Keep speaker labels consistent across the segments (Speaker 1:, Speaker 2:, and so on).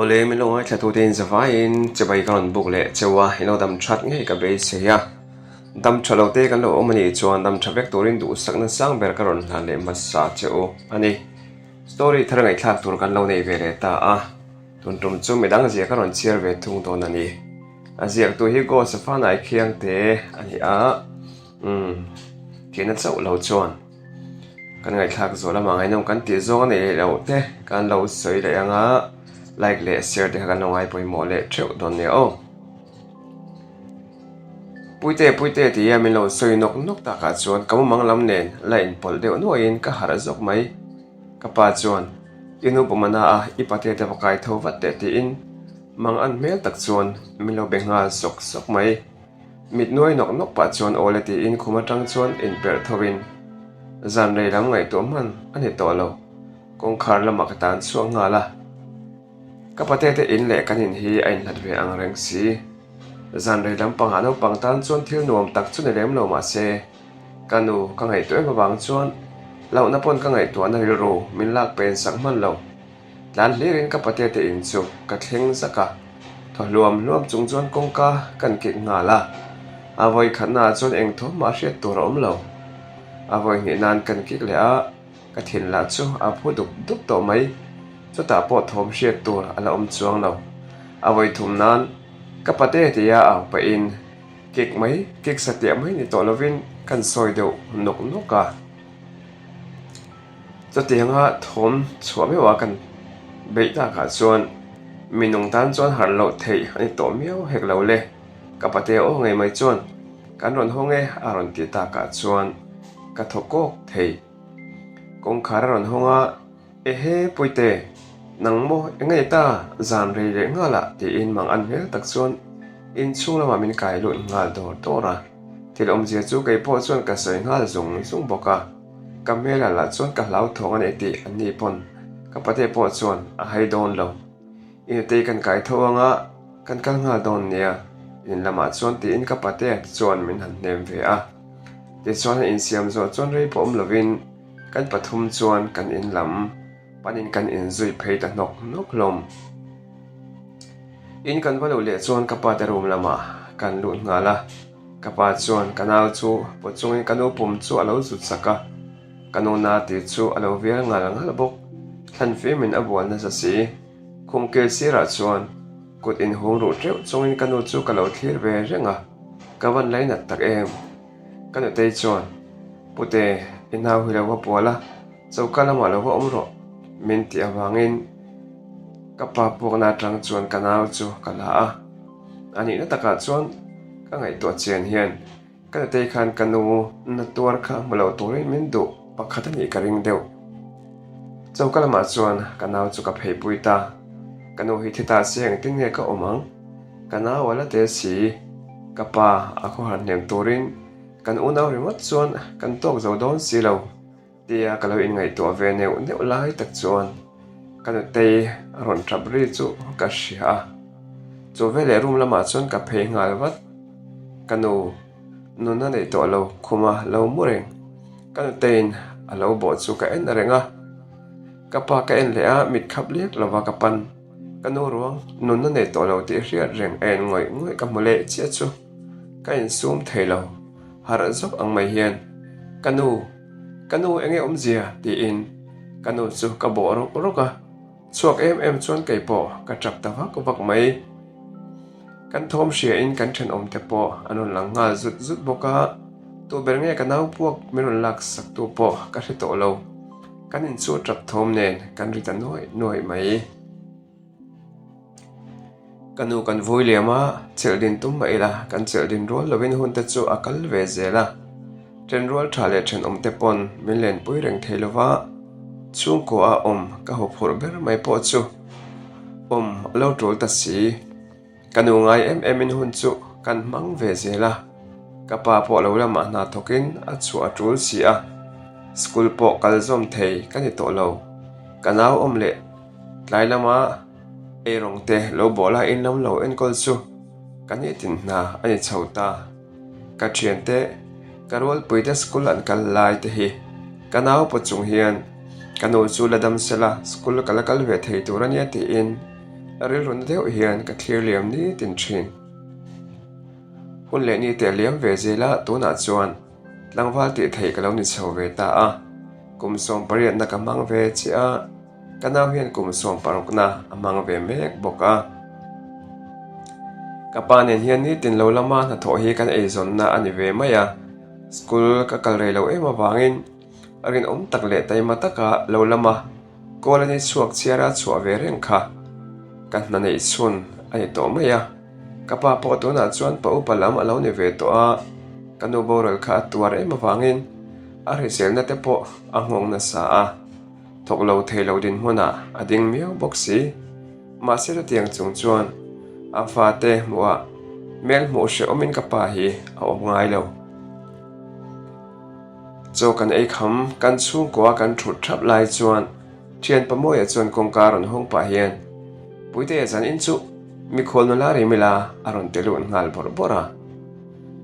Speaker 1: ole mi lo ngai thatu ten zawain chabai kan buk le chewa ino dam that ngai ka be se ya dam thalo te kan lo omani chuan dam thavek turin du sakna sang ber karon hlan le masa cheu ani story thar ngai thak tur kan lo nei ve le ta a tun tum chu midang zia karon chiar ve thung ton ani aziak tu hi go sa fa nai khiang te ani a kina chau lo chuan kan ngai thak zo lama ngai nom kan ti zo nei lo te kan lo soi le anga like le share te kan ngai poi mo le theu don ne o puite ti ya min lo soi nok ta ka chuan kam mang lam nen line pol de no in ka har zok mai ka pa chuan inu pomana a ipate te pakai tho wat te ti in mang an mel tak chuan min lo benga sok mai mit noi nok pa chuan ole ti in khuma tang chuan in per thowin zan rei lam ngai to man ani to lo kong khar lama ka tan chuang nga la kapate te in le kanin hi ain hlat ve ang reng si zan rei lam pang ano pang tan chuan thil nuam tak chu ne lem lo ma se kanu ka ngai to bawang chuan lo na pon ka ngai to na ri ro min lak pen sak man lo lan lerin kapate te in chu ka thleng zaka tho luam chung chuan kong ka kan ki nga la avoi khana chuan eng tho ma hriat tur om lo avoi ni nan kan ki le a ka thin la chu a phu duk to mai chu ta po thom hriat tur ala om chuang lo avoi thum nan kapate te ya aw pa in kik satia mai ni to lovin kan soi deuh nok ka chu tianga thom chhuwa me wa kan beita ka chuan minung tan chuan har lo thei ani to miau hek lo le kapate o ngai mai chuan kan ron honge aron ti ta ka chuan ka thokok thei kong khara ron honga ehe puite nangmo engai ta zan rei le ngala ti in mang an hel tak chuan in chung lama min kai lu ngal dor tora thil om zia chu kai po chuan ka soi ngal zung boka kamela la chuan ka hlau thong ani ti ani pon kapate po chuan a hai don lo in te kan kai thawanga kan kal ngal don nia in lama chuan ti in kapate chuan min han nem ve a ti chuan in siam zo chuan rei pom lovin kan pathum chuan kan in lam panin kan in zui phei ta nok lom in kan valo le chuan kapa ta room lama kan lut nga la kapa chuan kanal chu po chungin kanu pum chu alo zut saka kanu na ti chu alo vel ngal bok than fe min abol na sa si khum kel sira chuan kut in hung ru treu chungin kanu chu kalo thlir ve renga kawan lai na tak em kanu te chuan pute inau hilawa pola chawkala ma lo omro min ti awangin kapa pok na tang chuan kanau chu kala a ani na taka chuan ka ngai to chen hian kan te khan kanu na tuar kha malo torin min du pakhat ni ka ring deuh chawkala ma chuan kanau chu ka phei puita kanu hi thita siang tin nge ka omang kana wala te si kapa akho han nem torin kan unaw remat chuan kan tok zo don si lo tia kalau in ngai to ve neu lai tak chuan kan te ron thabri chu ka sia chu vele room lama chuan ka phei ngal wat kanu nuna nei to lo khuma lo mureng kan tein alo bo chu ka en renga kapa ka en le a mit khap lek lova ka pan kanu ruang nuna nei to lo ti hriat reng en ngoi ka mole chia chu ka in sum thelo har zok ang mai hian kanu enge omzia ti in kanu chu ka bo roka chuak em chuan kai po ka trap ta vak mai kan thom sia in kan then om te po anon lang ngal zut boka tu ber nge kanau puak meron lak sak tu po ka hre to lo kan in chu trap thom nen kan rita noi mai kanu kan voi lema chel din tum mai la kan chel din rol lovin hun te chu akal ve zela tren rol thale then om te pon min len pui reng theilowa chung ko a om ka ho phur ber mai po chu om lo trol ta si kanu ngai em in hun chu kan mang ve zela kapa po lo lama na thokin a chu a trul si a school po kal zom thei kan to lo kanau om le tlai lama e rong te lo bola in lam lo en kol chu kan tin na ani chauta ka thian te karol puita school an kal lai te hi kanau po chung hian kanu chu ladam sela school kalakal ve thei turania ti in ril run deuh hian ka thlir liam ni tin thin hun le ni te liam ve zela tuna chuan tlangwal ti thei ka lo ni chho ve ta a kum som pariat na ka mang ve chi a kanau hian kum som paruk na amang ve mek boka kapanen hian ni tin lo lama na tho hi kan ei zon na ani ve maya school ka kal rei lo ema wangin arin tak le taima taka lo lama kolani chuak chiara chua ve reng kha kan na nei chun ani to maya kapa po to na chuan pa upalam alo ni ve to a kanu boral kha tuar ema wangin ari sel na te po angong na sa a thok lo thei lo din huna ading miao boxi ma se tiang chung chuan a fa te muwa mel mo she omin kapa hi a om ngai lo cho kan ei kham kan chung kwa kan thut thap lai chuan thian pamoi a chuan kongkaron hong pa hian puite chan in chu mi khol no la ri mila aron telun ngal bor bora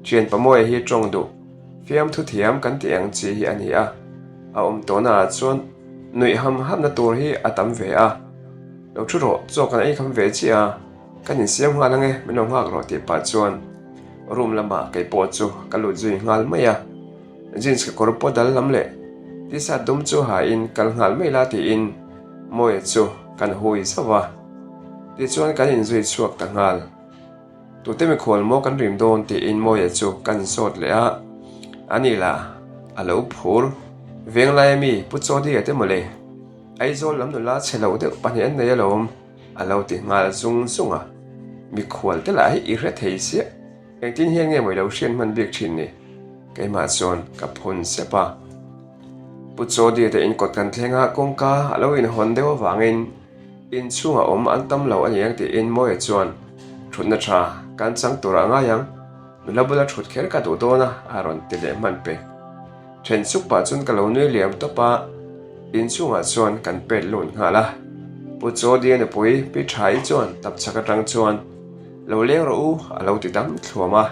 Speaker 1: thian pamoi hi tong du fiam thu thiam kan tiang chi hi ani a om to na chuan nui ham na tur hi atam ve a lo thu ro cho kan ei kham ve chi a kan in siam nga lange minong hak ro ti pa chuan room lama kai po chu kalu zui ngal maya jeans ka korpo dal lam le ti sa dum chu ha in kal ngal mai la ti in moi chu kan hui sawa ti chuan kan in zui chuak ta ngal tu te me khol mo kan rim don ti in moi chu kan sot le a ani la alo phur veng lai mi pu cho di ate mole ai zo lam no la chelo de pani an nei alom alo ti ngal sung sunga mi khol te lai i re thei sia eng tin hian nge moi lo sian man bik thin ni cái mà chọn các phun xếp à, bút cho đi để in cột cần thèn ngã công ca, lâu in hòn đeo vàng in chung à an tâm lâu anh yang thì in mỗi chọn, chút nữa cha, can sang tổ ra ngay yang, mình bula chút khéo cả tổ đó na, aron tỷ lệ man pe, trên xúc bà chọn cả lâu nuôi liam top pa, in chung à chọn cần pe lún ngã la, bút cho đi để bui bị trái chọn, tập chắc cái trăng chọn, lâu liang rồi lâu thì đắm thua mà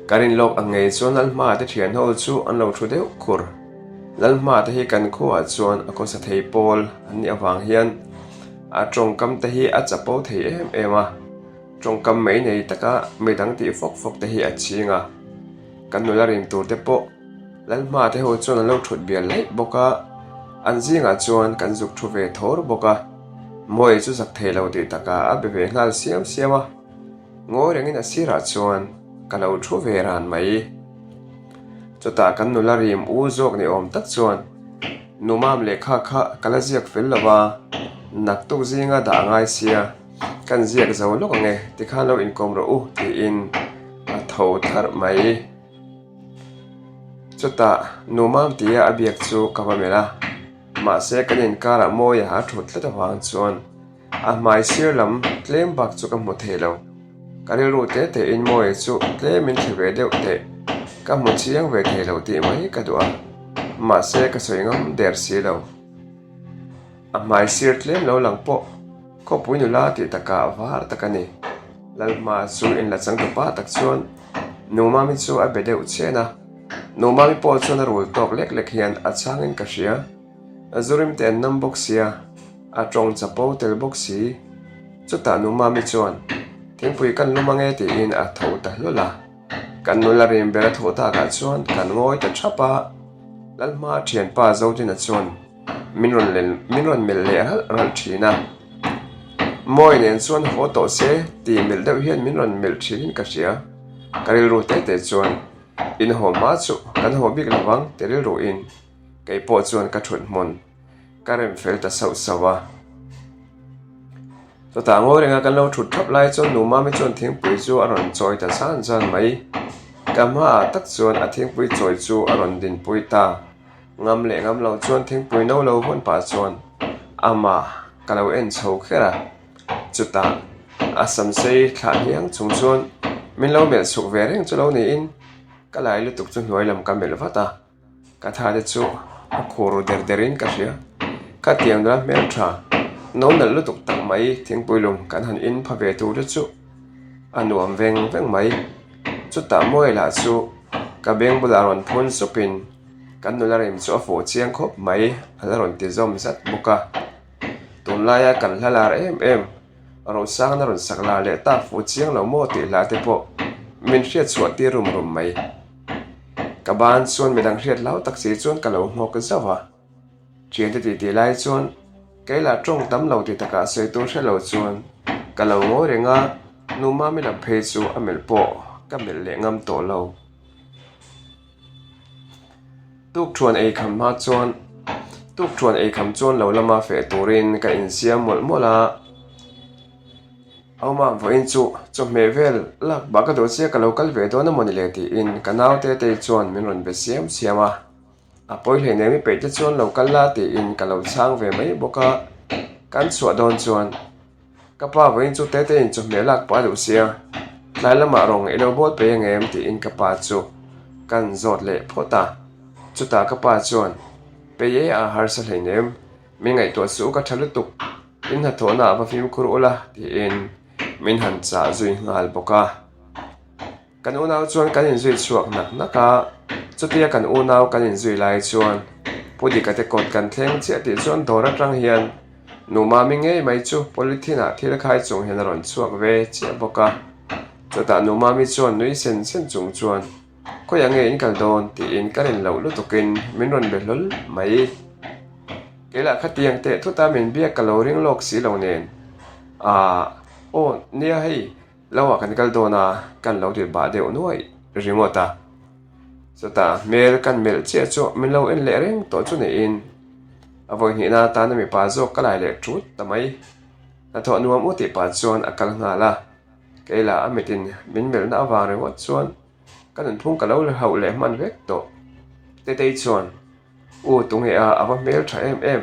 Speaker 1: karin lok angai chuan lalma te thian ho chu an lo thu deuh khur lalma te hi kan khuwa chuan a ko sa thei pol an ni awang hian a tongkam te hi a chapo thei em a tongkam mai nei taka medang ti fok te hi a chinga kan nula rin tur te po lalma te ho chuan an lo thut bial lai boka an zinga chuan kan zuk thu ve thor boka moi chu sak thei lo ti taka a be ve ngal siam a ngoi rengin a sira chuan kalau thu về ran mai cho ta kan nula rim u zok ni om tak chuan numam le kha kala ziak fel lawa nak tuk zinga da ngai sia kan ziak zo lok nge ti khan lo in kom ro u ti in a tho thar mai cho ta numam tia abiak chu kawamela ma se kanin kara moya ha thut la ta wang chuan a mai sir lam tlem bak chu ka mu thelo kari ru te in moi chu tle min thi ve deuh te ka mu chiang ve thei lo ti mai ka dua ma se ka soingam der si lo a mai sir tlem lo lang po ko pui nu la ti taka var takani lal ma chu in la chang to pa tak chuan nu ma mi chu a be deuh chena nu ma mi po chuan a rul tok lek hian a changin ka hria azurim te nam boxia a tong chapo tel boxi chu ta nu ma mi chuan tiếng pui kan lumange ti in a tho ta lola kan nula rim bera tho ta ka chuan kan ngoi ta thapa lalma thian pa zo tin a chuan minron mel le ral thina moi nen chuan photo se ti mel deuh hian minron mel thin ka sia karil ru te chuan in ho ma chu kan ho bik lawang teril ru in kei po chuan ka thut mon karem fel ta sawa cho ta ngồi renga kan lo thut thap lai chon nu ma mi chon thing pui chu aron choi ta chan mai kama tak chuan a thing pui choi chu aron din pui ta ngam le ngam lo chuan thing pui no lo hon pa chuan ama kalau en chho khera chu ta asam sei thla hiang chung chuan min lo mel suk ve reng chu lo ni in ka lai lu tuk chu hnuai lam ka mel vata ka tha de chu a khuru derin ka hria ka tiang ra mel tha nấu nở lúc tục tặng máy tiếng bùi lùng cắn hẳn in pha về tu rất chú anh uống veng máy chút tạm môi là chú cả bên bùi là ròn phun sopin cắn nô la rìm chú phổ chiang khốp máy là ròn tiền dom rất boka tun laia kan hlalar em ro sang na ron sakla le ta fu chiang lo mo ti la te po min hriat chuan ti rum mai ka ban chuan midang hriat lau tak si chuan ka lo ngok ka zawa chian te ti lai chuan keila tong tam lo ti taka sei tu hre lo chuan ka lo ngo renga numa mi lam phei chu amel po ka mel le ngam to lo tuk thuan ei kham ma chuan tuk thuan ei kham chuan lo lama fe turin ka in siam mol mola auma voin chu me vel lak ba ka do sia ka local ve do na moni le ti in kanau te chuan min ron be siam siama a poi hle ne mi pe te chuan local la ti in ka lo chang ve mai boka kan chua don chuan ka pa voin chu te in chu me lak pa do sia lai lama rong elo bot pe ngem ti in ka pa chu kan zot le phota chuta ka pa chuan pe ye a har sa hleinem mi ngai to su ka thalu tuk in ha thona va phim khur ola ti in min han cha zui ngal boka kan unaw chuan kan in zui chuak nak naka chutia kan unaw kan in zui lai chuan pudi ka te kot kan thleng che ti chuan dora tang hian numa mi nge mai chu polythene a thil khai chung hian ron chuak ve che boka chuta numa mi chuan nui sen chung chuan ko yang nge in kal don ti in karin lo lu tukin min ron be lol mai kela khatiang te thuta min bia caloring lok si lo nen o nia hei lawa kan kal dona kan lo dir ba deu nuai rimota sota mel kan mel che cho min lo en le reng to chu ne in avoi ni na ta na mi pa zo kalai le trut tamai na tho nuam u ti pa chuan akal nga la kela amitin min mel na wa re wat chuan kan phung ka lo le hau le man vek to te chuan u tung he a awa mel tha em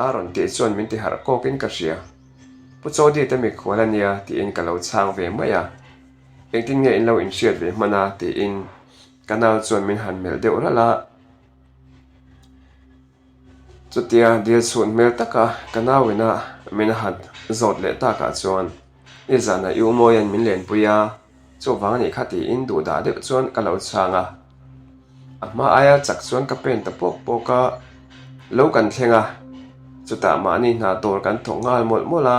Speaker 1: aron ti chuan min ti har ko kin ka ria pu cho di te mi khwalania ti in ka lo chang ve maya engtin nge in lo in shiat ve mana ti in kanal chuan min han mel deuh rala chutia dil chhun mel taka kanawina min han zot le ta ka chuan izana yu moyan min len puya chu wang ni khati in du da de chuan ka lo changa ama aya chak chuan ka pen ta pok poka lo kan thlenga chuta mani na tor kan thongal mol mola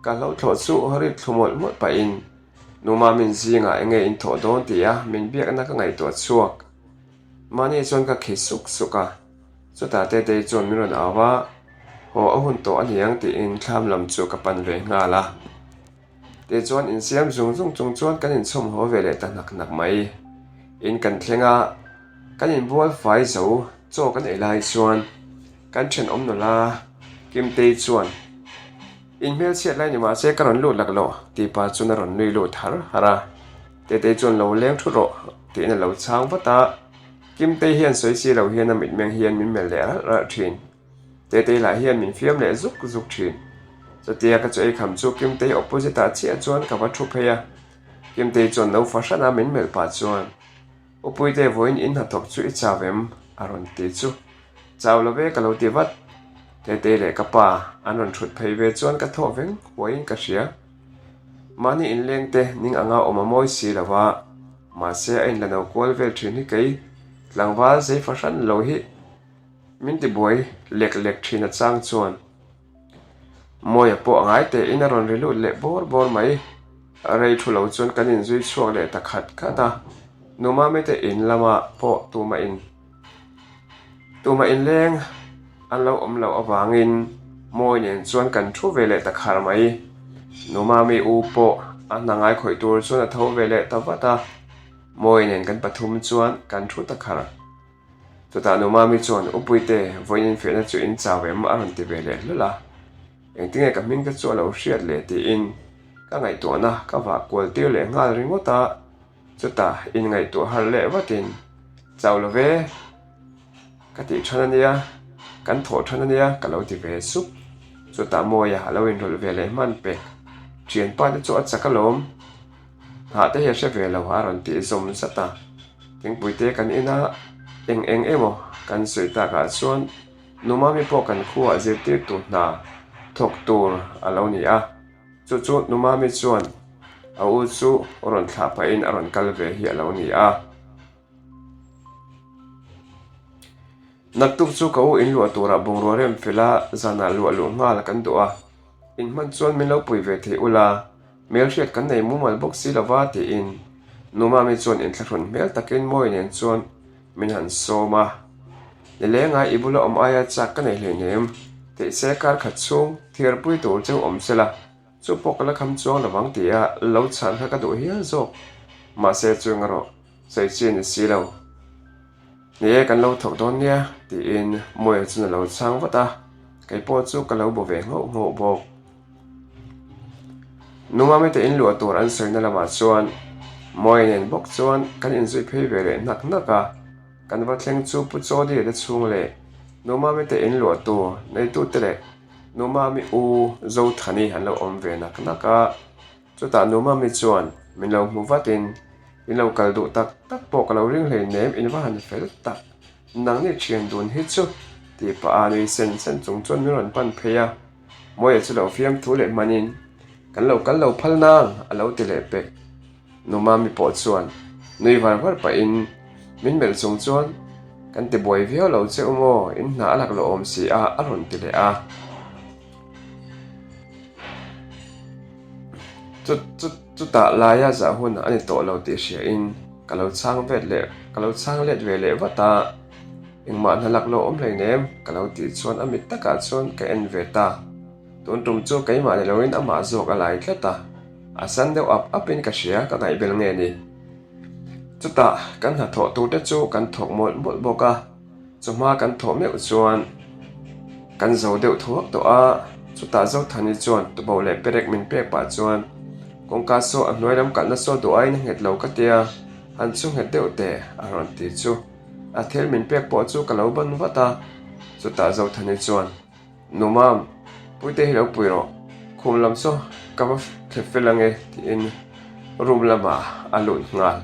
Speaker 1: ka lo thlo chu harit thumol mot pa in numa min zinga enge in tho don tia min biak na ka ngai to chuak mani chuan ka khisuk suka chuta te chuan min ron awa ho ahun to aniang ti in thlam lam chu ka pan ve nga la te chuan in siam zung chung chuan kan in chhum ho ve le ta nak mai in kan thlenga kan in bual fai zo cho kan elai chuan kan chen om no la kim te chuan in mel siat lai ni ma se karon lu lak lo ti pa chuna ron nui lu thar hara te chuan lo leng thu ro ti na lo chang wata kim te hian soi si lo hian amit meng hian min mel le ra thin te la hian min fiam le zuk thin chatia ka chei kham chu kim te opposite a chia chuan ka wa thu pheya kim te chuan lo fashion a min mel pa chuan upui te voin in ha thok chu i chawem aron ti chu chawlo ve ka lo ti wat te le ka pa anon thut phei ve chuan ka tho veng huain ka hria mani in leng te ning anga oma moi si lawa ma se a in lano kwal vel thin hi kei tlangwal zei fashion lo hi min ti boy lek thin a chang chuan moi po angai te in aron rilu le bor mai rei thu lo chuan kan in zui chuak le ta khat khata numa me te in lama po tuma in leng an lo om lo awangin moi nen chuan kan thu ve le ta khar mai numa mi u po an nangai khoi tur chuan a tho ve le ta wata moi nen kan pathum chuan kan thu ta khar chuta numa mi chuan upui te voinin fe na chu in chawem aron ti ve le lula engtinge ka min ka chu lo hriat le ti in ka ngai to na ka wa kwal tir le ngal ringota chuta in ngai to har le watin chawlo ve ka ti thanania kan tho thanania ka lo ti ve sup chuta moya lo in rul ve le man pe chian pa te chu a chakalom ha te he she ve lo haron ti zom sata king puite kan ina eng emo kan sui ta ka chuan numa mi po kan khuwa je ti tu na thok tur alo ni a chu numa mi chuan a u chu ron thla pa in aron kal ve hi alo ni a nak tuk chu ka u in lu tura bung ro rem fela zana lu ngal kan do a in man chuan min lo pui ve the ula mel hriat kan nei mu mal box si lawa ti in numa mi chuan in thlahun mel takin moi nen chuan min han soma le lenga ibula aya chak kan nei hle nem te se kar khat chung thir pui tur chu sela chu pokala kham chuang lawang tia lo chan kha ka do hi zo ma se chung ro sei chin si lo ne kan lo thok don nia ti in moi chu lo chang wata kai po chu ka lo bo ve ngo bo numa me te in lu tur an sei na lama chuan moi nen bok chuan kan in zui phei ve le nak naka kan va thleng chu pu chaw di de chung le numa me te in lu tu nei tu te le numa mi u zo thani han lo om ve nak naka chu ta numa mi chuan min lo mu vatin in lo kal du tak po ka lo ring hle nem in va han fel tak nang ni thian dun hi chu ti pa ani sen chung chuan mi ron pan pheya moi chu lo fiam thu le manin kan lo phal nang a lo ti le pe numa mi po chuan nui var pa in min mel chung chuan kan te boi vio lo che mo in na alak lo om si a aron ti le a chu ta la ya za hun ani to lo ti sia in kalo chang let ve le wata in ma na lak lo om hlei nem kalo ti chuan amit taka chuan ka en ve ta tun tum chu kai ma le lo in ama zok alai thlata a san deuh up in ka sia ka ngai bel nge ni chuta kan ha tho tu te chu kan thok mol boka chuma kan tho meu chuan kan zo deuh thuak to a chuta zo thani chuan tu bo le perek min pek pa chuan kong ka so a hnuai lam kan na so do ai na het lo ka tia han chu het deuh te a ron ti chu a thel min pek po chu ka lo ban wata chuta zo thani chuan numam puite hi lo pui ro khum lam so ka va felange ti in room lama alun ngal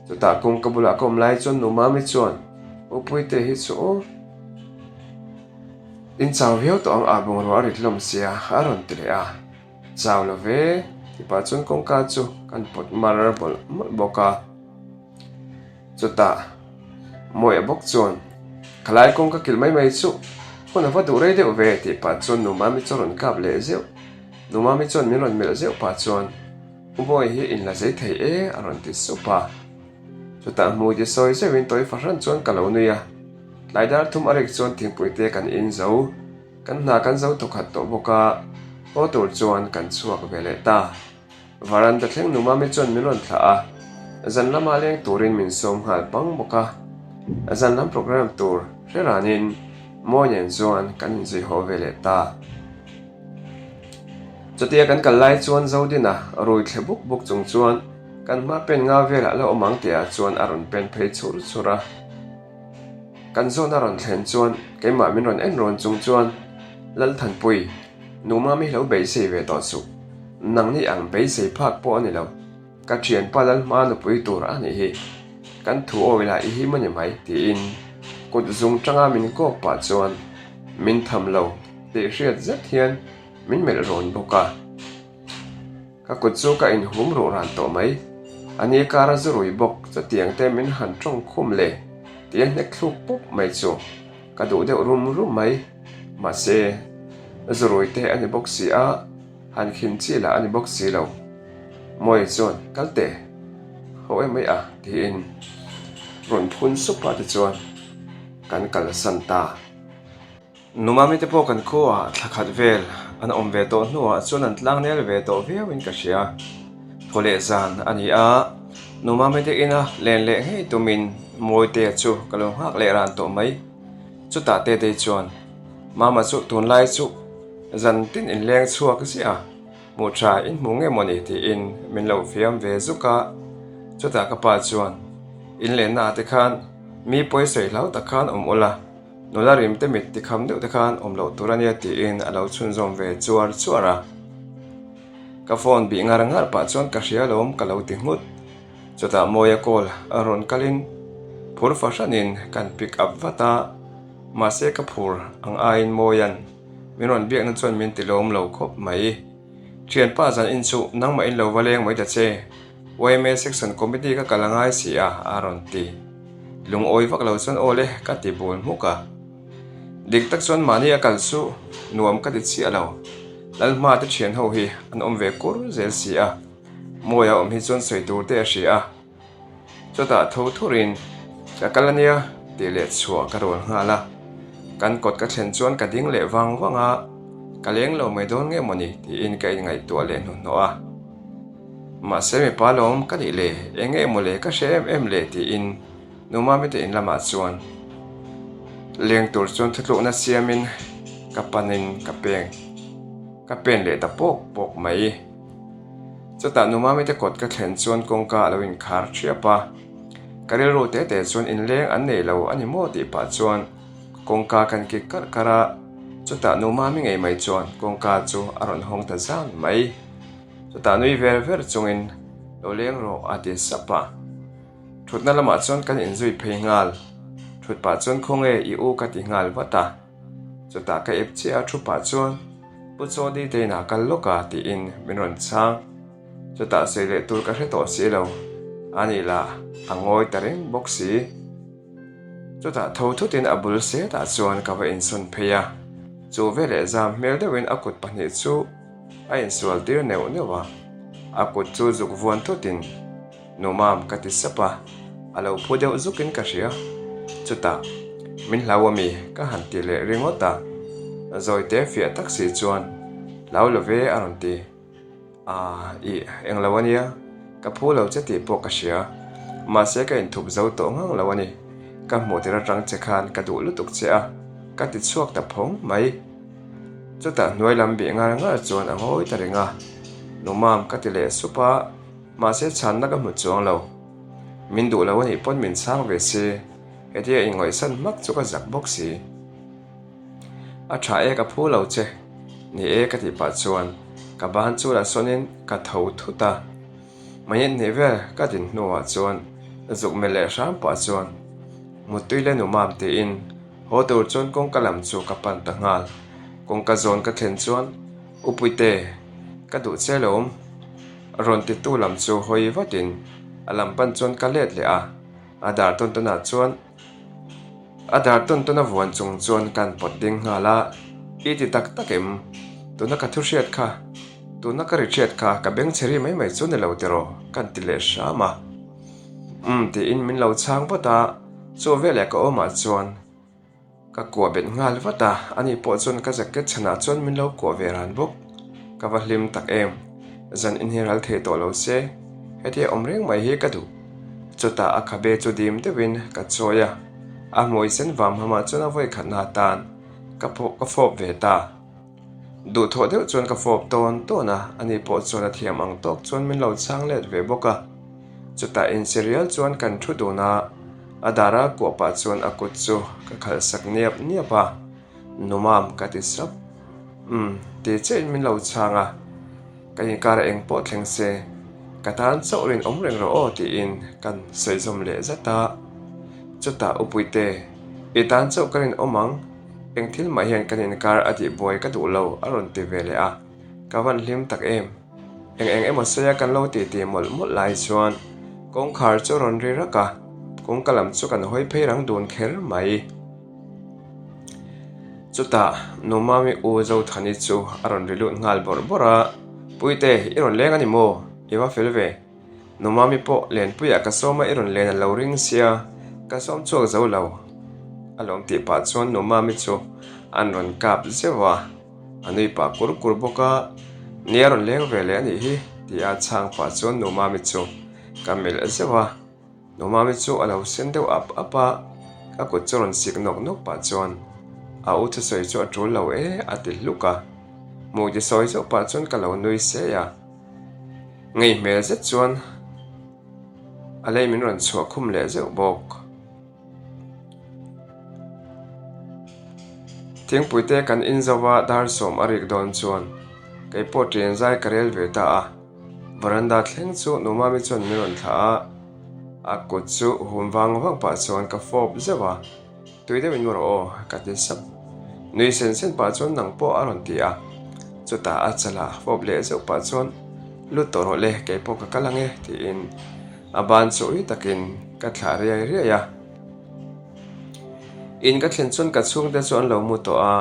Speaker 1: chuta kong ka bula kom lai chuan numam mi chuan u puite hi chu in chaw hiao to ang abong ro ari hlom sia aron ti le a chaw lo ve ti pa chuan kong ka chu kan pot marar bol boka chuta moi bok chuan khalai kong ka kil mai chu kona va du rei de ve ti pa chuan numa mi choron kap le zeu numa mi chuan mi ron mel zeu pa chuan uboi hi in la zai thei e aron ti supa chuta mu de soi se win toi fa ran chuan kalo nuya laidar thum arek chuan thingpui te kan in zo kan na kan zo to khat to boka o tur chuan kan chuak vele ta varanda thleng numa mi chuan mi ron thla a zan lama leng turin min som hal pang boka zan lam program tur heranin moyen chuan kan zui ho vele ta chutia kan kalai chuan zo dina roi thlebuk buk chung chuan kan ma pen nga vela lo omang tia chuan aron pen phei chura kan zon aron thlen chuan keima min ron en ron chung chuan lal than pui numa mi lo bei sei ve to chu nang ni ang bei sei phak po ani lo ka thian palal ma nu pui tur ani hi kan thu o wela hi mani mai ti in kut zung tanga min ko pa chuan min tham lo ti hriat zat hian min mel ron boka ka kut chu ka in hum ro ran to mai ani kara zurui bok cha tiang te min han tong khum le tiang nek thuk pop mai chu ka du de rum mai ma se zurui te ani bok si a han khim chi la ani bok si lo moi chuan kalte ho em mai a ti in ron phun supa ti chuan kan kal san ta numa mi te po kan ko a thakhat vel an om ve to hnuwa chuan an tlang nel ve to viawin ka hria thole zan ani a numa mi te ina len le hei tumin moi te chu kalong hak le ran to mai chu ta te te chuan mama chu tun lai chu zan tin in leng chuak sia mu tha in mu nge moni ti in min lo fiam ve zuka chu ta ka pa chuan in le na te khan mi poi sei lau ta khan om ola nolarim te mit ti kham deuh te khan om lo turania ti in alo chun zom ve chuara ka phone bi ngar pa chuan ka hria lom ka lo ti ngut chuta moya call aron kalin phur fashanin kan pick up vata ma se ka phur ang ain moyan miron biak na chuan min ti lom lo khop mai thian pa zan in chu nang ma in lo waleng mai da che YMA section committee ka kalangai sia aron ti lung oi vak lo chuan ole ka ti bul muka dik tak chuan mani a kal su nuam ka ti chi alo lal ma te thian ho hi an om ve kur zel si a moya om hi chuan soi tur te a hri a chota tho thurin ka kalania ti le chhuwa ka rol ngala kan kot ka thlen chuan ka ding le wanga ka leng lo mai don nge moni ti in ka in ngai to le nu no a ma se mi palom ka ni le enge mole ka shem em le ti in numa mi te in lama chuan leng tur chuan thutlu na siamin ka panin ka pen le ta pok mai chota numa mi te kot ka thlen chuan kongka lo in khar thria pa karil ro te chuan in leng an nei lo ani mo ti pa chuan kongka kan ki kar kara chota numa mi ngei mai chuan kongka chu aron hong ta zan mai chota nui ver chungin lo leng ro ati sapa thutna lama chuan kan in zui phei ngal thut pa chuan khonge I u ka ti ngal wata chota ka ep chi a thu pa chuan pu cho di te na kal loka ti in minron chang chota se le tur ka hreto si lo ani la angoi tareng boxi chota tho thutin abul se ta chuan ka va in son pheya chu vele zam mel dewin akut pahni chu a in sual tir newa akut chu zuk vuan thutin numam ka ti sapa alo phudeu zukin ka hria chuta min hlawami ka han ti le ringota zoi te fia taxi chuan lau love aron ti I englawania ka phulo che ti po ka hria ma se ka in thup zo to ngang lawani ka hmu tira tang che khan ka du lutuk che a ka ti chuak ta phong mai chuta nuai lam bi nga chuan angoi ta ringa numam ka ti le supa ma se chan na ka mu chuang lo min du lawani pon min sang ve se hetia ingoi san mak chu ka zak box si a tha e ka phulo che ni e ka ti pa chuan ka ban chu la sonin ka tho thuta mai ni ve ka tin nuwa chuan zuk mele ram pa chuan mutui le numam te in hotur chuan kong kalam chu ka pan ta ngal kong ka zon ka thlen chuan upuite ka du chelom ron ti tu lam chu hoi vatin alam pan chuan ka let le a adar ton tona chuan adar ton tona vuan chung chuan kan pot ding ngala I ti tak takem tuna ka thu hriat kha tuna ka ri hriat kha ka beng cheri mai chu ne lo tero kan ti le shama ti in min lo chang pata chu vele ka oma chuan ka kwa bet ngal wata ani po chuan ka jacket chana chuan min lo kwa ve ran bok ka va hlim tak em zan in hiral the to lo se hetia omreng mai hi ka du chuta a khabe chu dim te win ka choya a moi sen vam hama chuna voi khatna tan ka phop ve ta du tho deuh chuan ka phop ton na ani po chuan a thiam ang tok chuan min lo chang let ve boka chuta in serial chuan kan thu du na adara ko pa chuan akut chu ka khal sak niapa numam ka ti sap te chen min lo changa ka in kara eng po thleng se ka tan chawrin omreng ro ti in kan soizom le zata chuta upuite I tan chaw karin omang eng thil mai hian kanin kar ati boy ka du lo aron ti vele a ka van hlim tak em eng emo soya kan lo ti mol lai chuan kong khar chu ron ri raka kong kalam chu kan hoi phei rang dun kher mai chuta numami u zo thani chu aron rilu ngal bora puite iron leng ani mo iwa felve numami po len puya ka soma iron len lo ring sia ka som chuak zo lo along ti pa chuan numami chu an ron kap zewa anui pa kur boka niaron leng vele ani hi ti a chang pa chuan numami chu kamel zewa numami chu alo sen deuh apa ka kut churon sik nok pa chuan a u thu soi chu atul lo ati luka mu ji soi chu pa chuan ka lo nui se ya ngei mel zet chuan alei min ron chhuak khum le zeu bok thing puite kan in zawa dar som arik don chuan kai po tren zai karel ve ta a varanda thleng chu numami chuan min ron thla a kut chu humwang pa chuan ka phop zewa tuide min moro ka ti sap nui sen pa chuan nang po aron ti a chuta a chala phop le zeu pa chuan lu toro le kai po ka kalange ti in aban chu I takin ka thla ria ya in ka thlen chun ka chung te chu an lo mu to a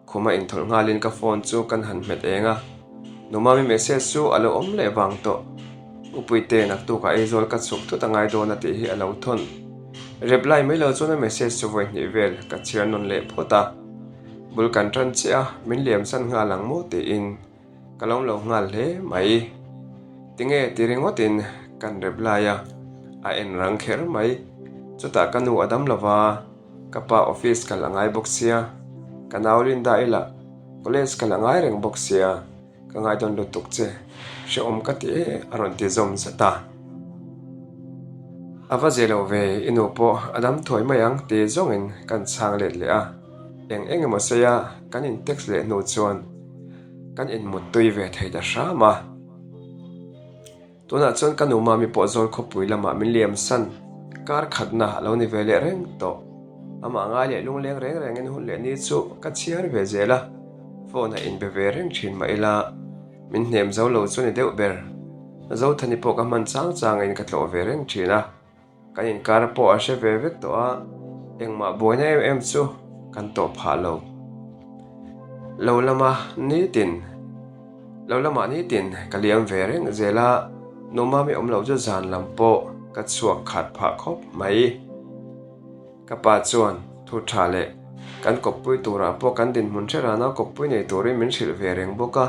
Speaker 1: khuma in thol ngalin ka phone chu kan han met enga numami message chu alo om le wang to upuite nak tu ka aizol ka chuk tu tangai do na ti hi alo thon reply mai lo chuna message chu voi ni vel ka chian non le phota bul kan tran chia min liam san nga lang mo te in kalong lo ngal le mai tinge tiringotin kan reply a en rang kher mai chuta kanu adam lova kapa office kalangai boxia kanawlin da ila college kalangai reng boxia kangai don lutuk che she om kati aron ti zom sata ava zelo ve inu po adam thoi mayang ti zongin kan chang le le a eng mo seya kan in text le no chuan kan in mut tui ve thei da sha ma tuna chuan kan uma mi po zol khopui lama min liam san kar khatna lo ni vele reng to ama nga le lung leng reng in hun le ni chu ka chiar ve zela phone in be ve reng thin mai la min hnem zo lo chu ni deuh ber zo thani po ka man chang in ka tlo ve reng thina kan in kar po a she ve vek to a engma boina em chu kan to pha lo lo lama ni tin kaliam ve reng zela noma mi om lo chu zan lam po ka chuak khat pha khop mai kapa chuan thu tha le kan kopui tura po kan din mun thera na kopui nei turi min thil ve reng boka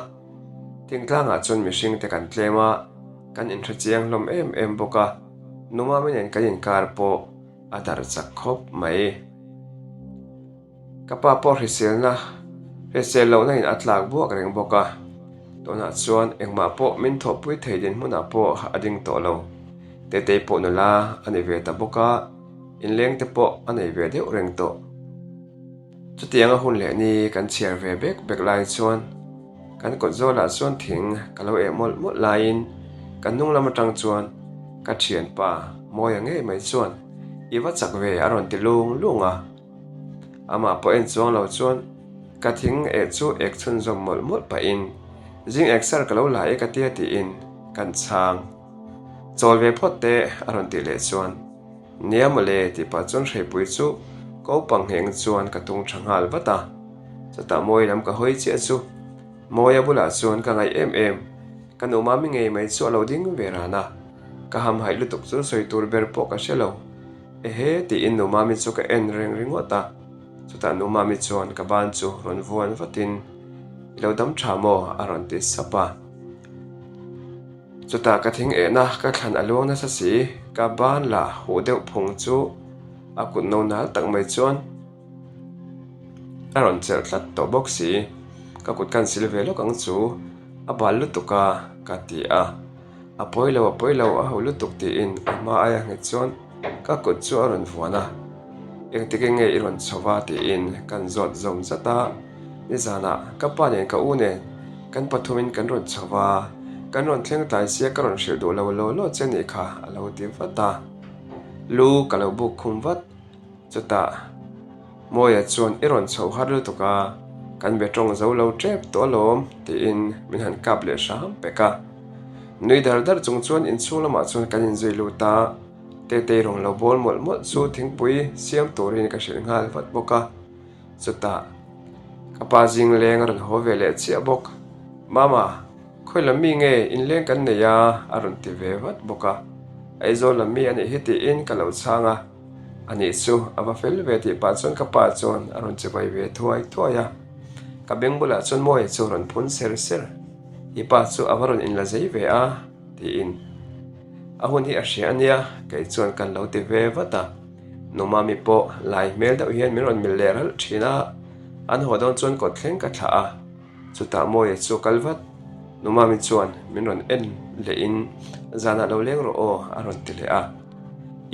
Speaker 1: tingtlanga chun mihring te kan tlema kan in tha chiang hlom em boka numa min en kan in kar po adar chak khop mai kapa po hrisel lo na in atlak buak reng boka tona chuan engma po min thopui thei din hmuna po ading to lo te po no la ani ve ta boka in leng te po anei ve deuh reng to chutianga hun le ni kan chiar ve bek lai chuan kan ko zola chuan thing kalo e mol lain kan nung lama tang chuan ka thian pa moya nge mai chuan iwa chak ve aron ti lunga ama po en chuang lo chuan ka thing e chu ek chun zom mol pa in jing exer kalo la e ka tia ti in kan chang chol ve phote aron ti le chuan niamale ti pa chon rei pui chu ko pang heng chuan ka tung thangal wata chata moi lam ka hoi che chu moya bula chuan ka ngai em kan uma mi ngei mai chu lo ding verana ka ham hai lu tuk chu soi tur ber po ka shelo e he ti in no mami chu ka en ringota chuta no mami chuan ka ban chu ron vuan vatin lo dam thamo aron ti sapa chuta ka thing e na ka khan along na sa si ka ban la hu deuh phung chu akut no na tak mai chuan aron chel tlat to boxi ka kut kan silve lo kang chu abal lu tuka ka ti a poilo a holu tuk ti in ma aya nge chuan ka kut chu aron vuana eng tike nge iron chowa ti in kan zot zom zata ni zana ka pa ne ka une kan pathumin kan ron chowa kan ron thleng tai sia ka ron shil do lo cheni kha alo ti vata lu kalo buk khum vat chuta moya chuan iron chho har lu tuka kan be tong zo lo trep to lom ti in min han kap le sham peka nui dar chung chuan in chung lama chuan kan in zui lu ta te rong lo bol mol chu thing pui siam torin ka shil ngal vat boka chuta kapa jing leng ron ho ve le chia bok mama khoi la mi nge in leng kan ne ya aron ti ve vat boka aizo la mi ani hiti in ka lo changa ani chu ava fel ve ti pa chuan kapa chuan aron che bai ve thuaya ka beng bula chuan moi chu ron phun ser ipa chu avaron in la zei ve a ti in ahun hi ashe ania kai chuan kan lo ti ve vata nomami po lai mel da hian miron mil leral thina an hodon chuan ko thleng ka tha a chuta moi chu kalvat nomami chuan miron en le in zana lo leng ro o aron ti le a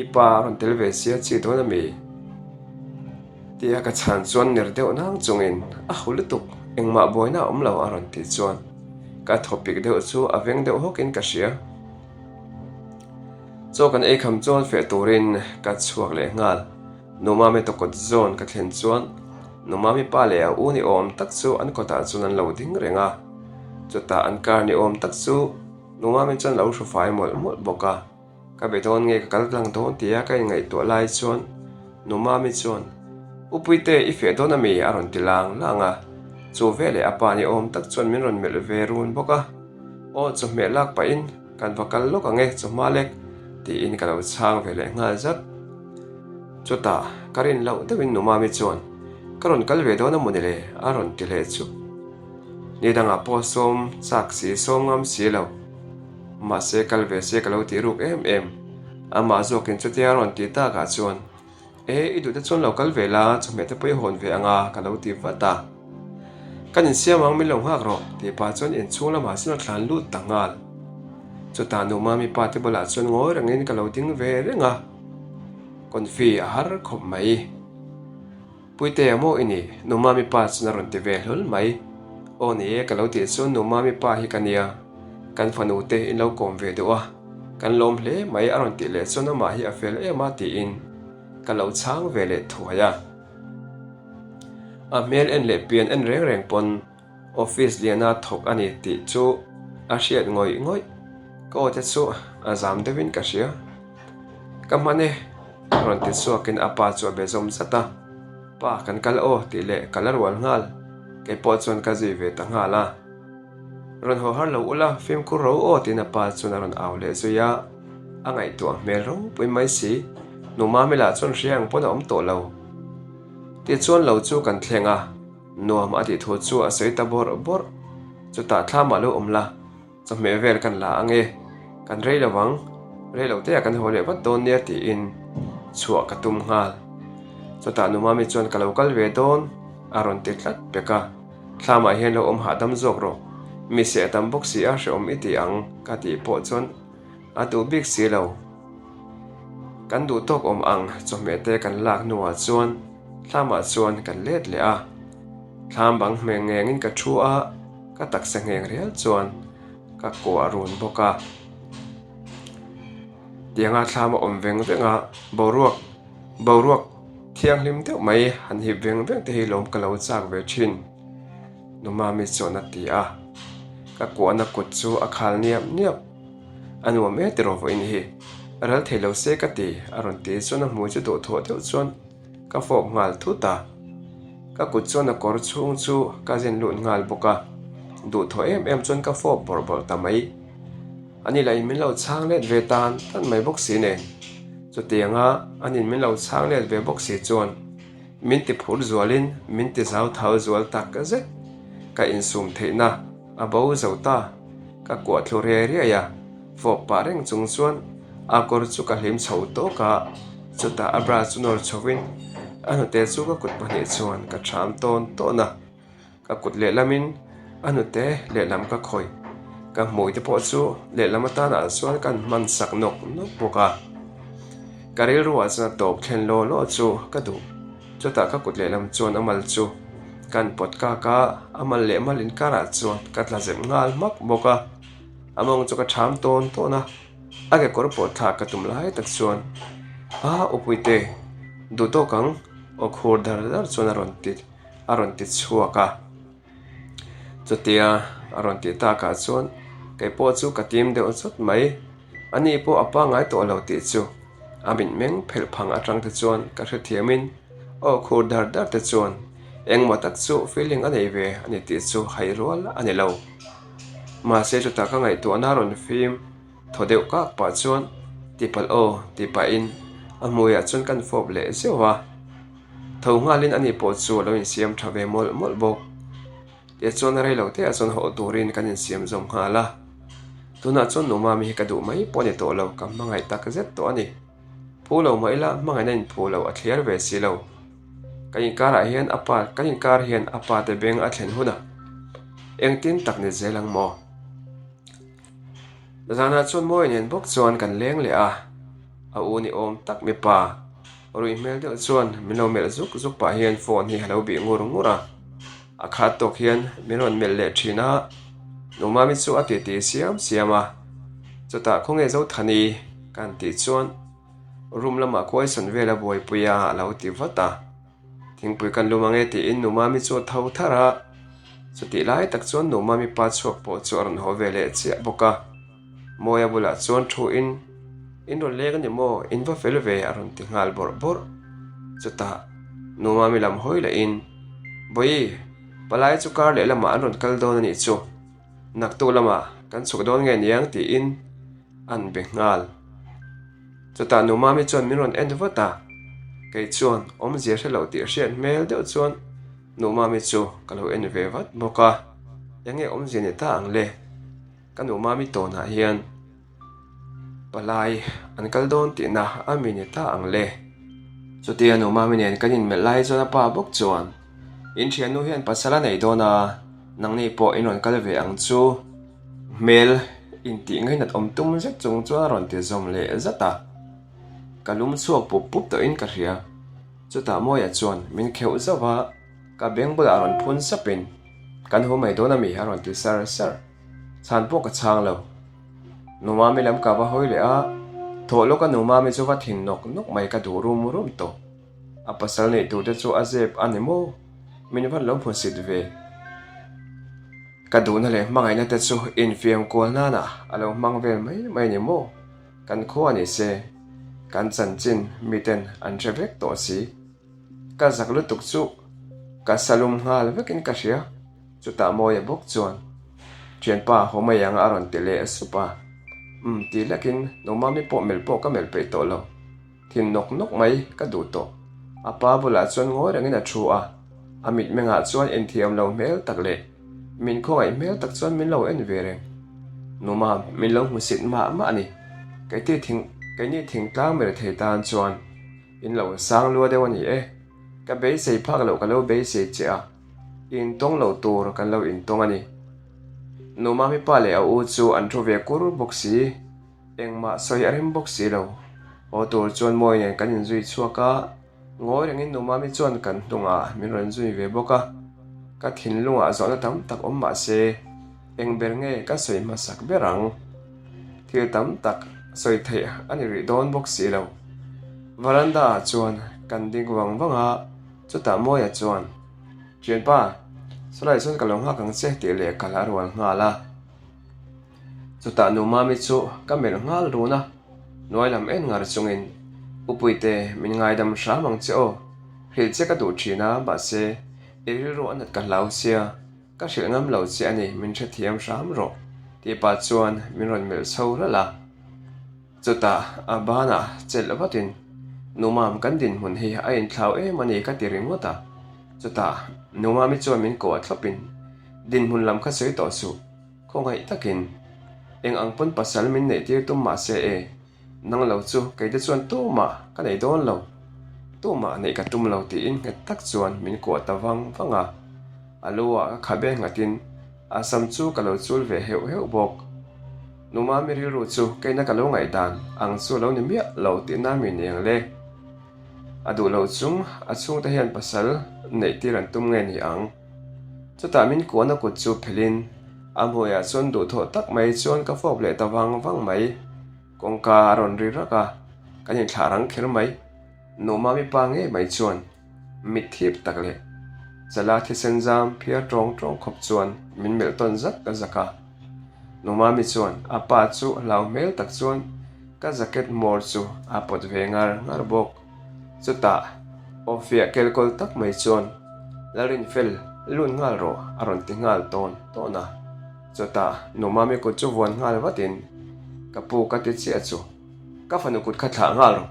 Speaker 1: ipa aron tel ve sia chi do na mi tia ka chan chuan ner deuh nang chungin a hulutuk engma boina omlo aron ti chuan ka topic deuh chu aveng deuh hokin ka sia cho kan e kham chuan fe turin ka chuak le ngal nomami to kot zone ka thlen chuan nomami pa le a uni om tak chu an kota chuan an lo ding renga chuta an kar ni om tak chu nomami chuan lo hru fai mol boka ka beton nge ka kaltlang don tia ka ngai to lai chuan nomami chuan upuite i fe dona mi aron tilang langa chu vele apa ni om tak chon min ron mel ve run boka o chu me lak pa in kan vakal lok ange chu malek ti in kalo chang vele ngal zat chuta karin lau dewin numami chuan karon kalve dona munile aron tile chu ni danga po som chak si songam silo ma se kalve se kalo ti ruk em ama zokin chu ti aron ti ta ka chuan idu te chon local vela chome te poi hon ve anga kalo ti vata kanin siamang milong hak ro ti pa chon in chungla ma sin thlan lut tangal chuta nu mami pa te bola chon ngoi rangin kalo ting ve renga konfi har khop mai puite amo ini nu mami pa chon ron ti ve hol mai oni e kalo ti chon nu mami pa hi kania kan fanu te in lo kom ve do a kan lom hle mai aron ti le chon ma hi afel e ma ti in kalau chang vele thuaya a mel en le pian en reng pon office liana thok ani ti chu a hriat ngoi ko te chu a zam devin ka sia kamane ron ti chu kin apa chu be zom sata pa kan kal o ti le kalar wal ngal ke po chon ka ji ve ta ngala ron ho har lo ula film ku ro o ti na pa chu na ron aw le zu ya angai tu mel ro pui mai si nu ma mi la chon riang pon om to lo ti chon lo chu kan thlenga nuam ati tho chu a sei ta bor chu ta thla ma lo omla chu me vel kan la ange kan rei lawang rei lo te kan hole wat don ne ti in chuwa ka tum ngal chu ta nu ma mi chon ka local ve don aron ti tlat peka thla ma hian lo om ha dam jok ro mi se tam box si a shom iti ang ka ti po chon a tu big si lo kan du tok om ang chome te kan lak nuwa chuan thlama chuan kan let le a thlam bang hme ngengin ka thu a ka tak sa ngeng rial chuan ka ko arun boka tianga thlama om veng venga boruak thiang lim te mai han hi veng te hi lom ka lo chak ve thin numa mi chona ti a ka ko na kut chu a khal niap anu me te ro in hi ral thelo se ka ti aron ti chona mu chu do tho te chuan ka fop ngal thu ta ka kut chona kor chung chu ka jen lu ngal boka du tho em chon ka fop bor ta mai ani lai min lo chang let ve tan mai bok si ne chu tianga anin min lo chang let ve bok si chuan min ti phur zualin min ti zau thau zual tak ka ze ka in sum theina a bo zauta ka ko thlu re ya fop pa reng chung chuan a kor chu ka hlim chho to ka chuta abra chunor chowin anu te chu ka kut pani chuan ka tham ton to na ka kut le lamin anu te le lam ka khoi ka moi te po chu le lamata na chuan kan man sak nok boka karil ruwa cha top thlen lo chu ka du chuta ka kut le lam chuan amal chu kan pot ka amal le malin kara chuan ka tla zem ngal mak boka among chu ka tham ton to na age kor po tha ka tum lai tak chuan upuite du to kang o khur dar chuan aron ti chuaka chutia aron ti ta ka chuan ke po chu ka tim de chot mai ani po apa ngai to lo ti chu amin meng phel phang atang te chuan ka hre thiamin o khur dar te chuan engma tak chu feeling anei ve ani ti chu hai rol ani lo ma se chu ta ka ngai to anaron film thodeu ka pa chuan tipal o tipa in amuya chun kan fop le sewa tho ngalin ani po chu lo in siam thave mol bok te chon rei lo te chon ho turin kan in siam zom hala tuna chon no ma mi ka du mai pone to lo kam mangai tak zet to ani phulo mai la mangai nen phulo a thliar ve si lo kain kara hian apa te beng a thlen huna engtin tak ni zelang mo zana chon moi nen bok chuan kan leng le a uni om tak mi pa rui mel de chuan milo mel zuk pa hian phone hi halo bi ngura a khat tok hian miron mel le thina numa mi chu ati ti siama chuta khonge zo thani kan ti chuan room lama koi san vela boy puya alo ti vata thingpui kan lumange ti in numa mi chu thau thara chuti lai tak chuan numa mi pa chuak po chu aron ho vele che boka moya bula chuan thu in ro le kan mo in va fel ve aron ti ngal bor chuta numami lam hoi la in boi palai chu kar le lama an ron kal don ani chu naktu lama kan chuk don nge niang ti in an be ngal chuta numami chuan min ron en vata kei chuan om zia hre lo ti hriat mel deuh chuan numami chu kalo en ve vat boka yange om zia ni ta ang le kan umami to na hian palai an kal don ti na ami ni ta ang le chuti an umami nen kanin mel lai chuan pa bok chuan in thian nu hian pasala nei dona nang nei po in ron kal ve ang chu mel in ti ngai nat om tum zet chung chuan ron ti zom le zata kalum chuak pup pup to in ka hria chuta moya chuan min kheu zawa ka beng bula ron phun sapin kan hu mai dona mi haron ti sar sar chan po ka chang lo numami lam ka ba hoi le a tholo ka numami chu va thin nok nok mai ka du rum rum to a pasal nei tu te chu azep animo min van lo phun sit ve ka du na le mangai na te chu in fiam kol na na alo mang vel mai ni mo kan kho ani se kan chan chin miten an revek to si ka zaklu tuk chu ka salum hal vekin ka hria chuta moya bok chuan thian pa homai yang aron ti le supa ti lakin numami po ka mel pe to lo thin nok nok mai ka du to apa bula chuan ngoi rangin a thu a amit menga chuan en thiam lo mel tak le min khoi mel tak chuan min lo en ve reng numa min lo musit ma ani kai ni thing tlang mer thei tan chuan in lo sang lu de wani ka be sei phak lo ka lo be sei che a in tong lo tur kan lo in tong ani numa mi pa le a u chu an thu ve kur boxi engma soi arim boxi lo o tur chuan moi nen kan in zui chuaka ngoi rengin numa mi chuan kan tunga min ron zui ve boka ka thin lunga zona tam tak om ma se eng ber nge ka soi ma sak berang thil tam tak soi thei ani ri don boxi lo varanda chuan kan ding wanga chuta moya chuan thian pa solai son kalong ha kang che ti le kala rual ngala chuta numami chu kamel ngal runa noilam en ngar chungin upuite min ngai dam sha mang che o hil che ka du thina ba se iri ro an ka lau sia ka shil ngam lo che ani min the thiam ram ro ti pa chuan min ron mel so ra la chuta abana chel batin numam kan din mun hi a in thlau mani ka ti ringota chuta numami chuan min ko thlopin din mun lam kha soi to su khongai takin eng angpon pasal min nei tir tum ma se nang lo chu kai de chuan tu ma ka nei don lo tu ma nei ka tum lo ti in nge tak chuan min ko tawang wanga aluwa khabe ngatin asam chu ka lo chul ve heu bok numami ri ru chu kai na ka lo ngai dan ang chu lo ni mi lo ti na mi neng le adu lo chung a chung ta hian pasal nei tiran tum nge ni ang chuta min ko na ku chu phelin amhoya chon du tho tak mai chon ka fop le tawang wang mai kongka ron ri raka kanin thlarang khir mai numami pa nge mai chuan mit thip tak le chala thi senjam phia tong khop chuan min mel ton zak ka zaka numami chuan apa chu lau mel tak chuan ka jacket mor chu apot ve ngar bok chuta ofia kelkol tak mai chuan larin fel lun ngal ro aron ti ngal ton na chuta numami ko chu won ngal watin kapu ka ti chi achu ka fanu kut kha thla ngal ro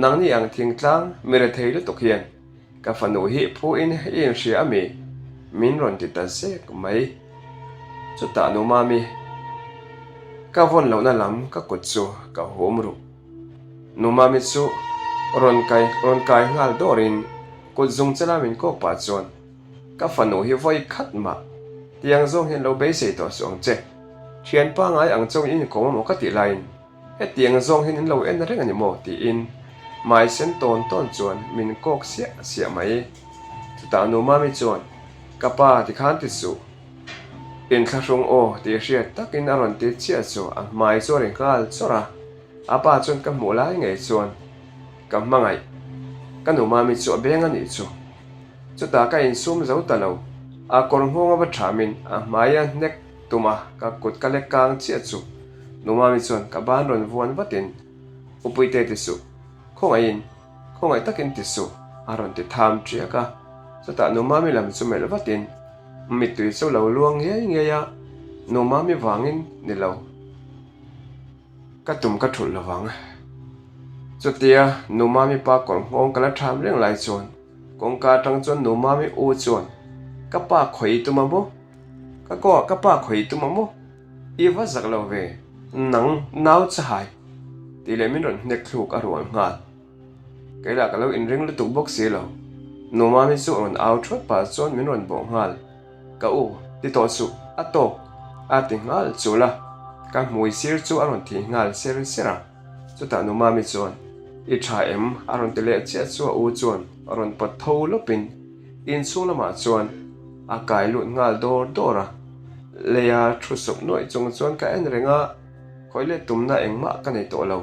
Speaker 1: nang ni ang thing tlang mere thei lu tok hian ka fanu hi phu in em shi ami min ron ti ta se mai chuta numami ka von lo na lam ka kut chu ka hom ru numami chu ron kai ngal dorin ko zung chela min ko pa chon ka fanu hi voi khat ma tiang zong hen lo be se to song che thian pa ngai ang chong in ko mo ka ti lain he tiang zong hen lo en reng ani mo ti in mai sen ton chuan min kok sia mai chuta numami chuan ka pa ti khan ti su in thlashung o ti hria takin aron ti chia chu a mai chu ring kal chora apa chun ka mu lai nge chuan ka mangai ka numami chu beng ani chu chuta ka in sum zo ta lo a kor ngonga ba thamin a maya nek tuma ka kut ka le kang chia chu numami chuan ka ban ron vuan batin upuite ti su khongai takin ti su aron ti tham tria ka chota nu mami lam chu mel vatin mi tui so lo luang nge ya nu mami wangin ni lo ka tum ka thul lawang chotia nu mami pa kol ngong kala tham reng lai chon kong ka tang chon nu mami u chon ka pa khoi tu ma bo ka pa khoi tu ma mo i wa zak lo ve nang nau cha hai ti le min ron nek thuk a ron nga cái là cái lâu in ring lu tu box xí lo nu mami chu on out thot pa chon min ron bo ngal ka u ti to su a ti ngal chu la ka mui sir chu aron thi ngal ser sera chu ta nu mami chon i tha em aron te le che chu u chon aron pat tho lo pin in chu lama chon a kai lu ngal dora leya thu sop noi chung chon ka en renga khoile tumna engma ka nei to lo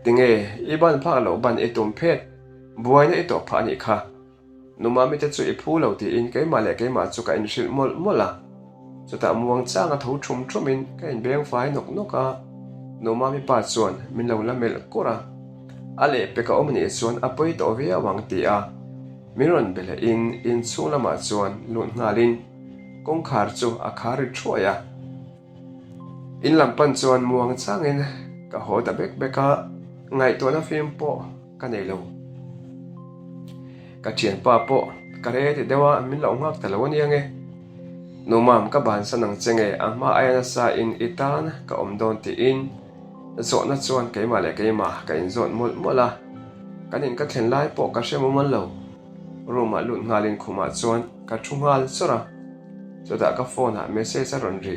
Speaker 1: tinge iban pha lo ban etum phet buaina eto pha ni kha nu mami te chu i phu lo ti in ke ma le ke ma chu ka in shil mola chuta muang chang a tho thum in ka in beng fai nok ka nu mami pa chuan min lo la mel kora ale pe ka omni chuan a poi to ve awang ti a miron bele in chula ma chuan lun ngalin kong khar chu a khar thoya in lampan chuan muang changin ka ho da beka ngai to na phim po ka nei lo ka thian pa po ka re ti dewa min lo ngak ta lo ni ange nu mam ka ban sanang chenge ama ayana sa in itan ka omdon ti in zo na chuan ke ma le ke ma ka in zon mola kanin ka thlen lai po ka shemo man lo roma lut ngalin khuma chuan ka thungal chora choda ka phone ha message a ron ri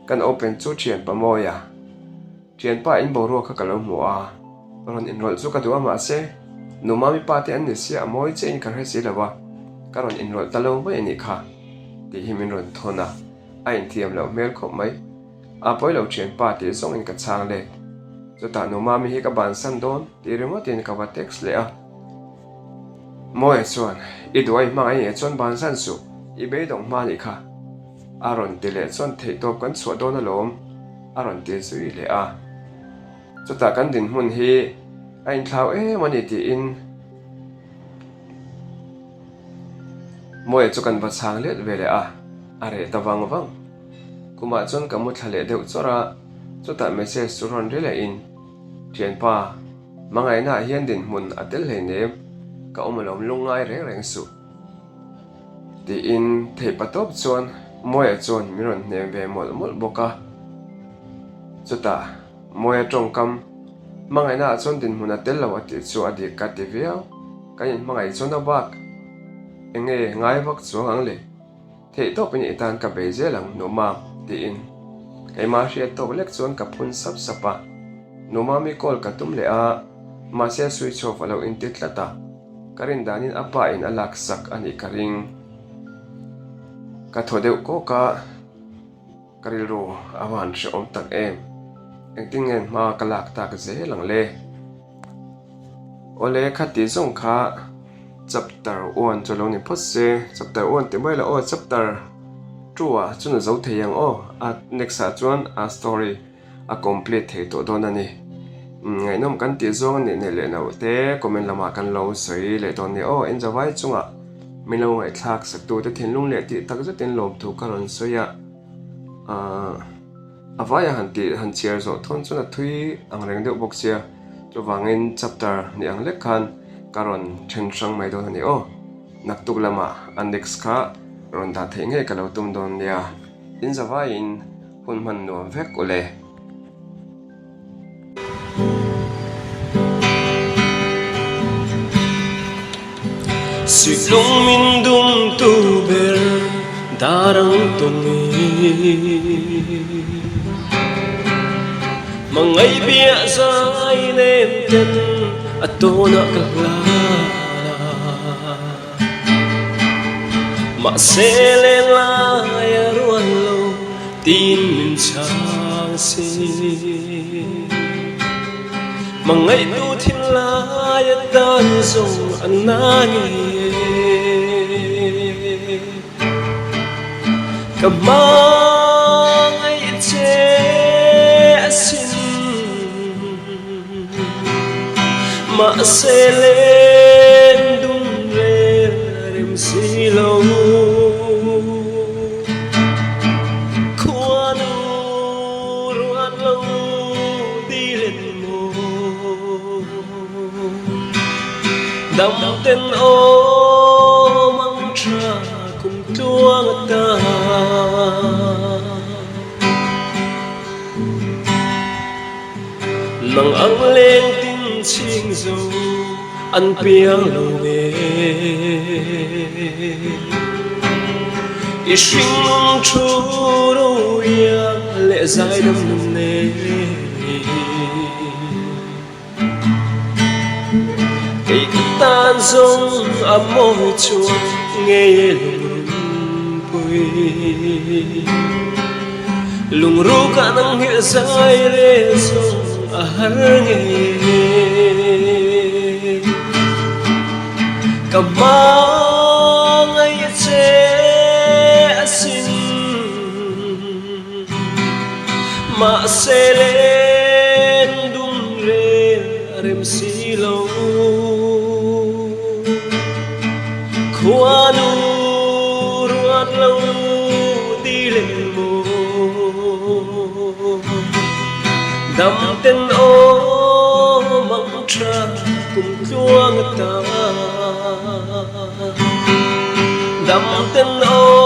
Speaker 1: kan open chu thian pa moya thian pa in boru ka kalo mu a ron enroll chu ka duwa ma se nu mami pa te an ni sia moi che in ka re si lawa ka ron enroll talo mai ni kha ti himin ron thona a in thiam lo mel khop mai a poi lo thian pa ti song in ka chang le chota nu mami hi ka ban san don ti remote in ka wa text le a moi chuan i duai mai e chon ban san su i be dong ma ni kha aron ti le chon thei top kan chho don alom aron ti sui le a chota kan din mun hi a in thlau mani ti in moi chu kan va chang le ve le a are tawang kuma chon ka mu thale deuh chora chota message chu ron rile in thian pa mangai na hian din mun atel le ne ka omalom lungai reng su ti in thei patop chuan moi chuan miron ne ve mol boka chuta moi tong kam mangai na chuan din mun atel lo ati chu adi ka ti viau ka in mangai chuan a bak enge ngai bak chu ang le thei top ni tan ka be je lang no ma ti in kai ma hria to lek chuan ka phun sapa no ma mi kol ka tum le a ma se switch off alo in titlata karin danin apa in alak sak ani karing ka thodeu ko ka karil ro awan she om tak em engtingen ma kalak tak ze lang le ole khati zong kha chapter 1 cholo ni phose chapter 1 te mai la o chapter 2 chuna zo theyang o a next chuan a story a complete thei to don ani ngai nom kan ti zong ni ne le no te comment lama kan lo soi le ton ni o en zawai chunga milo ngai thak sak tu te thin lung le ti tak za ten lom thu karon soya avaya han chiar zo thon chuna thui angreng de box ya to wangin chapter ni ang le khan karon then sang mai don ni o naktuk lama an next kha ron da thei nge kalo tum don ya in zawai in hun man no vek ole
Speaker 2: Sweet long min dum tu ber darang tongi mangai bia sai nem ten atona kalala ma sele la ya ruan lo tin min chang si mangai tu thin la ya dan song anani kamai che asin ma sele tên ô mong tra cùng tua ta nang ang lên tin chinh dầu ăn piang lâu nghe sinh chú đâu yang lệ dài đâm nề cây tan rong à môi chuột nghe lùng bùi lùng ru cả nắng hệ dài lệ rong à har nghe cả ba ngày chế xin mà sẽ lên đung rê rem xì lâu khoa nu ruột lâu đi lên mồ đâm tên ô mong tra cùng tua người ta đâm tên ô